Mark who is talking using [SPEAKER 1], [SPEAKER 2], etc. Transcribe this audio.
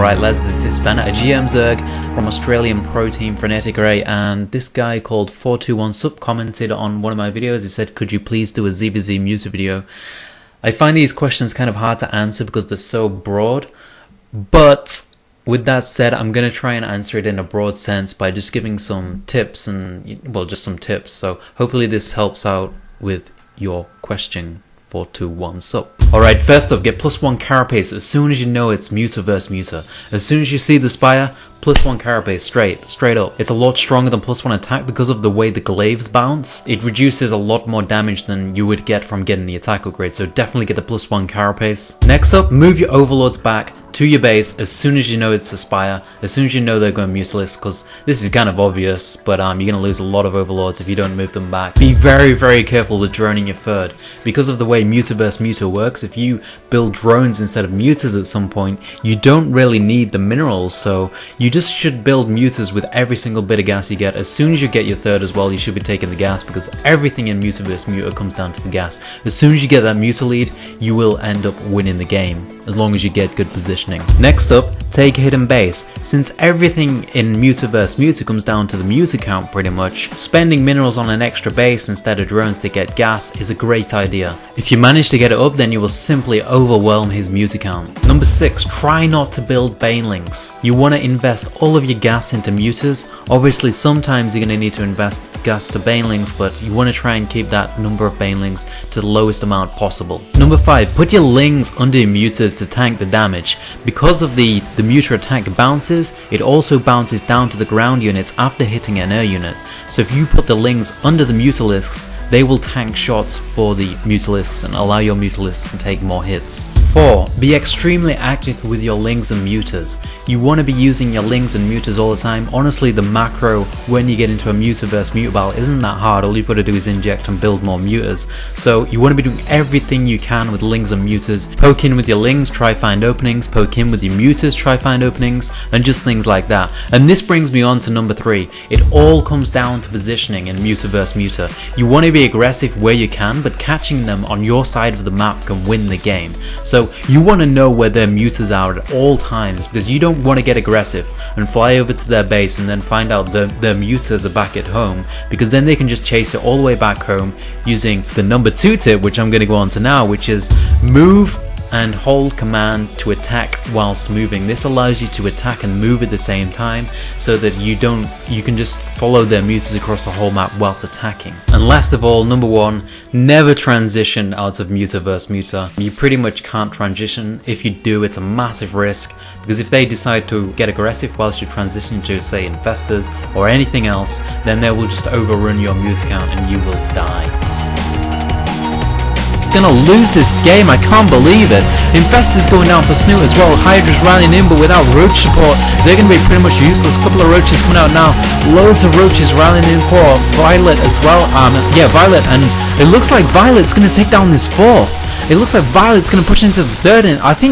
[SPEAKER 1] Alright lads, this is Fenner, a GM Zerg from Australian pro team Frenetic Array, and this guy called 421sub commented on one of my videos. He said, could you please do a ZVZ Muta video? I find these questions kind of hard to answer because they're so broad, but with that said, I'm going to try and answer it in a broad sense by just giving some tips and, well, just some tips. So hopefully this helps out with your question. 421sub. Alright, first up, get +1 CARAPACE as soon as you know it's Muta versus Muta. As soon as you see the Spire, +1 CARAPACE straight up. It's a lot stronger than +1 attack because of the way the glaives bounce. It reduces a lot more damage than you would get from getting the attack upgrade, so definitely get the +1 CARAPACE. Next up, move your overlords back to your base as soon as you know it's a Spire, as soon as you know they're going Mutalisk, because this is kind of obvious, but you're going to lose a lot of overlords if you don't move them back. Be very careful with droning your third. Because of the way Muta vs Muta works, if you build drones instead of Mutas at some point, you don't really need the minerals, so you just should build Mutas with every single bit of gas you get. As soon as you get your third as well, you should be taking the gas, because everything in Muta vs Muta comes down to the gas. As soon as you get that Muta lead, you will end up winning the game, as long as you get good positioning. Next up, take a hidden base. Since everything in Muta vs Muta comes down to the Muta count pretty much, spending minerals on an extra base instead of drones to get gas is a great idea. If you manage to get it up, then you will simply overwhelm his Muta count. Number 6, try not to build banelings. You want to invest all of your gas into Mutas. Obviously sometimes you're going to need to invest gas to banelings, but you want to try and keep that number of banelings to the lowest amount possible. Number 5, put your lings under your Mutas to tank the damage. Because of the Muta attack bounces, it also bounces down to the ground units after hitting an air unit. So if you put the lings under the Mutalisks, they will tank shots for the Mutalisks and allow your Mutalisks to take more hits. 4. Be extremely active with your lings and mutas. You want to be using your lings and mutas all the time. Honestly, the macro when you get into a Muta vs Muta battle isn't that hard. All you've got to do is inject and build more mutas. So you want to be doing everything you can with lings and mutas. Poke in with your lings, try find openings. Poke in with your mutas, try find openings, and just things like that. And this brings me on to number 3. It all comes down to positioning in Muta vs Muta. You want to be aggressive where you can, but catching them on your side of the map can win the game. So you want to know where their mutas are at all times, because you don't want to get aggressive and fly over to their base and then find out their mutas are back at home, because then they can just chase it all the way back home using the number 2 tip, which I'm going to go on to now, which is move and hold command to attack whilst moving. This allows you to attack and move at the same time, so that you can just follow their mutas across the whole map whilst attacking. And last of all, number 1, never transition out of Muta vs Muta. You pretty much can't transition. If you do, it's a massive risk, because if they decide to get aggressive whilst you transition to, say, infestors or anything else, then they will just overrun your Muta count and you will die. Gonna lose this game, I can't believe it. Infestors going down for Snoot as well. Hydra's rallying in, but without roach support, they're gonna be pretty much useless. Couple of roaches coming out now. Loads of roaches rallying in for Violet as well. Yeah, Violet, and it looks like Violet's gonna take down this 4th. It looks like Violet's gonna push into the 3rd, and I think